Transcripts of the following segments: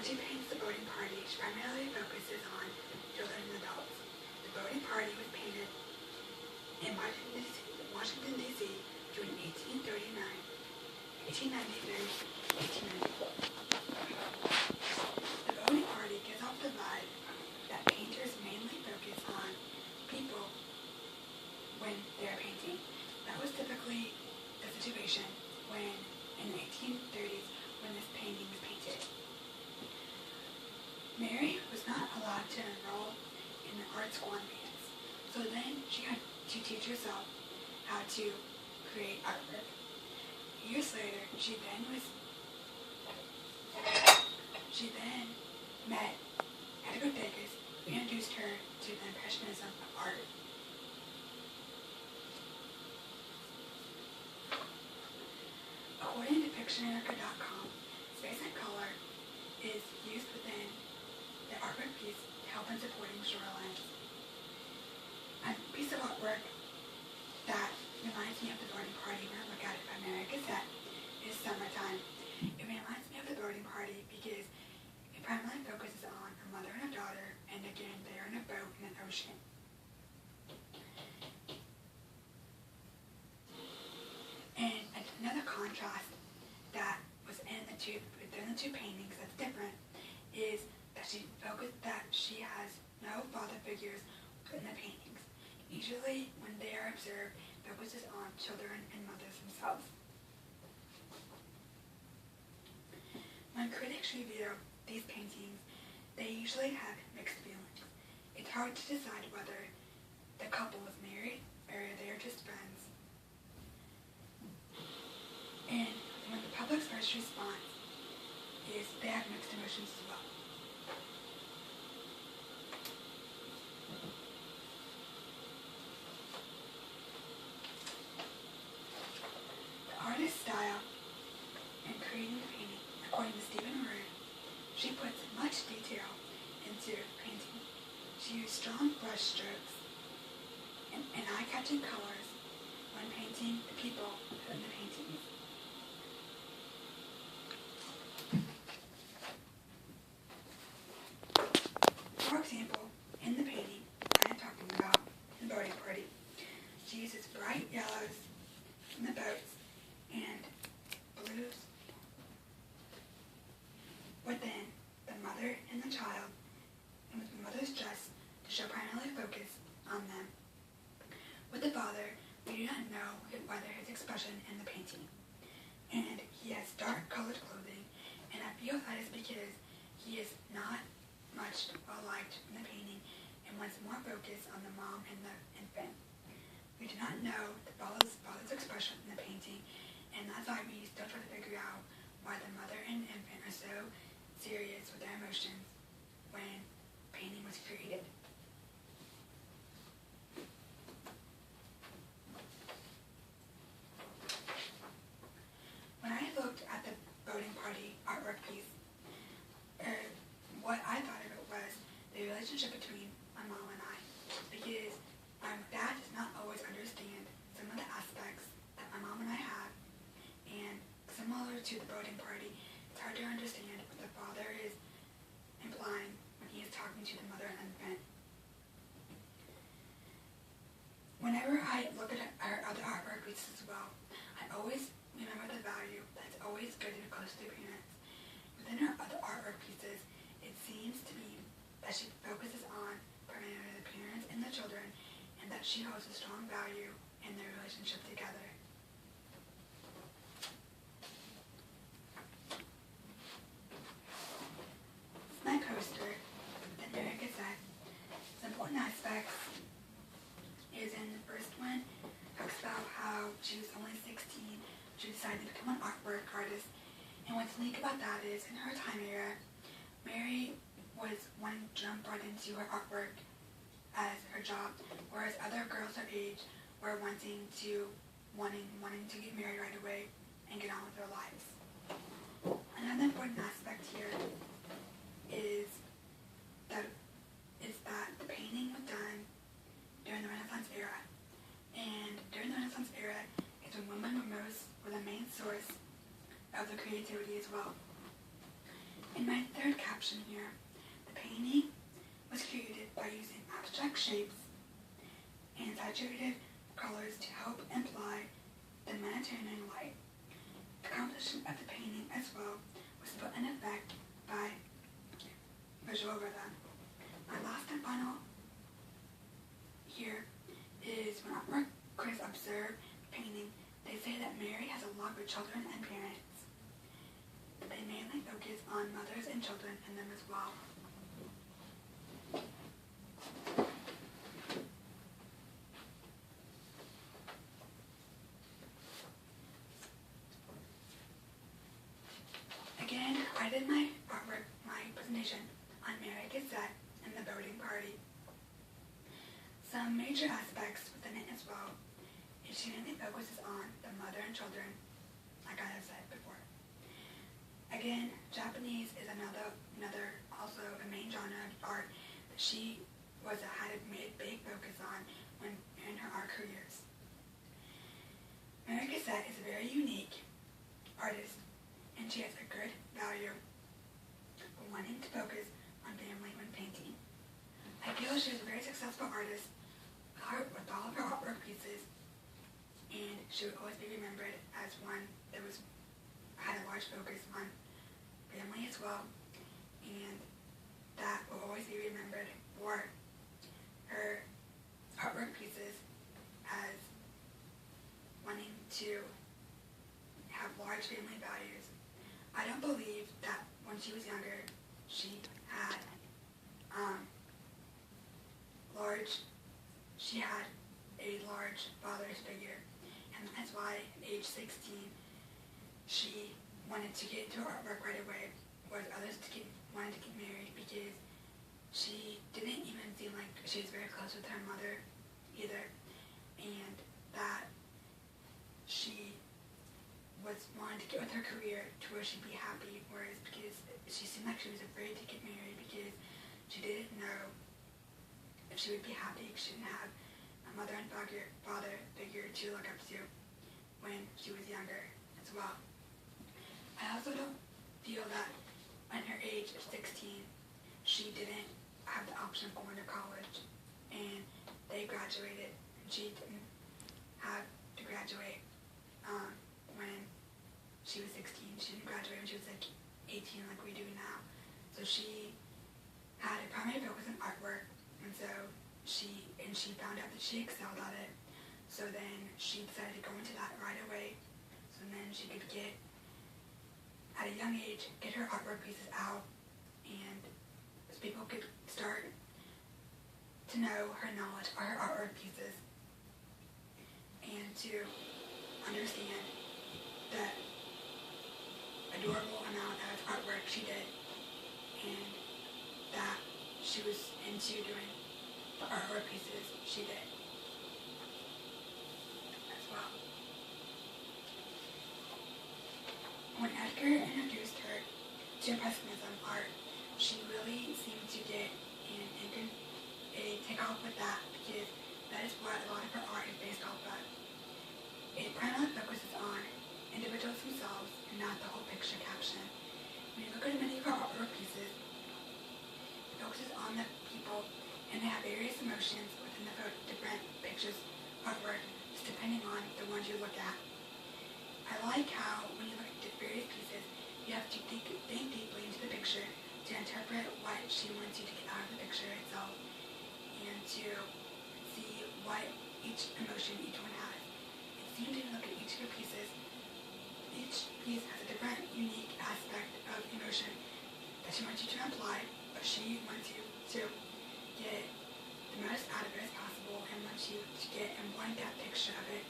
When she paints the boating party, she primarily focuses on children and adults. The boating party was painted in Washington, D.C. between 1893 and 1894. The boating party gives off the vibe that painters mainly focus on people when they're painting. That was typically the situation when, in the 1830s, when this painting was painted. Mary was not allowed to enroll in the art school in France, so then she had to teach herself how to create artwork. Years later, she then met Edgar Degas, who introduced her to the Impressionism of art. According to Pictionary.com, space and color is used within the artwork piece to help in supporting storylines. A piece of artwork that reminds me of the boating party when I look at it by Mary Gazette is Summertime. It reminds me of the boating party because it primarily focuses on a mother and a daughter, and again, they are in a boat in an ocean. And another contrast that was within the two paintings that's different is that she has no father figures in the paintings. Usually, when they are observed, focuses on children and mothers themselves. When critics review these paintings, they usually have mixed feelings. It's hard to decide whether the couple is married or they are just friends. And when the public's first response is they have mixed emotions as well. The artist's style in creating the painting, according to Stephen Root, she puts much detail into painting. She used strong brush strokes and eye-catching colors when painting the people in the paintings. For example, in the painting I am talking about, the boating party, she uses bright yellows in the boats and blues within the mother and the child, and with the mother's dress to show primarily focus on them. With the father, we do not know whether his expression in the painting, and he has dark colored clothing, and I feel that is because he is not much well liked in the painting and wants more focus on the mom and the infant. We do not know the father's expression in the painting, and that's why we still try to figure out why the mother and infant are so serious with their emotions when painting was created. When I looked at the boating party artwork piece, what I thought of it was the relationship between my mom and I, because my dad does not always understand some of the aspects that my mom and I have, and similar to the boating party, it's hard to understand what the father is implying when he is talking to the mother and infant. Whenever I look at our other artwork pieces as well, I always remember the value that it's always good to be close to the parents. Within her other artwork pieces, it seems to be that she focuses on primarily the parents and the children, and that she holds a strong value in their relationship together. My poster, the Mary Gazette, some important aspects is in the first one, talks about how she was only 16, she decided to become an artwork artist, and what's unique about that is, in her time era, Mary was one jump right into her artwork as her job, whereas other girls her age were wanting to get married right away and get on with their lives. Another important aspect here is that the painting was done during the Renaissance era, and during the Renaissance era is when women were the main source of the creativity as well. In my third caption here, the painting was created by using abstract shapes and saturated colors to help imply the Mediterranean light. The composition of the painting as well was put in effect by visual rhythm. My last and final here is when artwork critics observe painting, they say that Mary has a love for children and parents. They mainly focus on mothers and children in them as well. Again, I did my artwork, my presentation on Mary Gazette and the voting party. Some major aspects within it as well is she mainly focuses on the mother and children, like I have said before. Again, Japanese is another also a main genre of art that she had made big focus on when in her art careers. Mary Gazette is a very unique artist, and she has a good value for wanting to focus on family when painting. I feel she is a very successful artist with all of her artwork pieces, and she would always be remembered as one that had a large focus on family as well, and that will always be remembered for her artwork pieces as wanting to have large family values. I don't believe that when she was younger she had a large father's figure, and that's why at age 16 she wanted to get into artwork right away, whereas others wanted to get married, because she didn't even seem like she was very close with her mother either, and that she was wanting to get with her career to where she'd be happy, whereas because she seemed like she was afraid to get married because she didn't know if she would be happy because she didn't have a mother and father figure to look up to when she was younger as well. I also don't feel that at her age of 16 she didn't have the option of going to college, and they graduated and she didn't have to graduate when she was 16. She didn't graduate when she was like 18 like we do now. So she had a primary focus in artwork, and so she found out that she excelled at it. So then she decided to go into that right away, so then she could get, at a young age, get her artwork pieces out, and so people could start to know her knowledge of her artwork pieces, and to understand that adorable amount of artwork she did, and that she was into doing the artwork pieces she did as well. When Edgar introduced her to Impressionism art, she really seemed to get a take off with that, because that is what a lot of her art is based off of. It primarily focuses on individuals themselves and not the whole picture caption. When you look at many of her artwork pieces, it focuses on the people, and they have various emotions within the different pictures artwork, just depending on the ones you look at. I like how when you look at various pieces, you have to think deeply into the picture to interpret what she wants you to get out of the picture itself, and to see what each emotion each one has. It seems when you look at each of her pieces, each piece has a different, unique aspect of emotion that she wants you to imply, but she wants you to get the most out of it as possible, and wants you to get a more in-depth picture of it.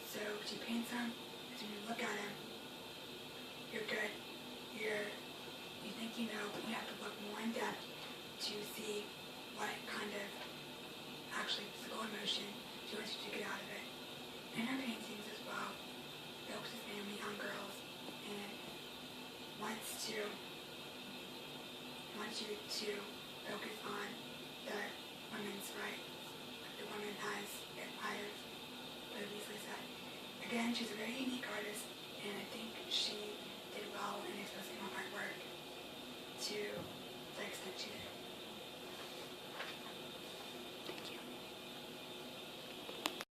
So she paints them, so when you look at them, you're good. You think you know, but you have to look more in depth to see what kind of actually physical emotion she wants you to get out of it. In her paintings as well, focuses mainly on girls, and wants you to focus on the women's rights, like the women as I have previously said. Again, she's a very unique artist, and I think she did well in expressing her artwork. to the extent she did.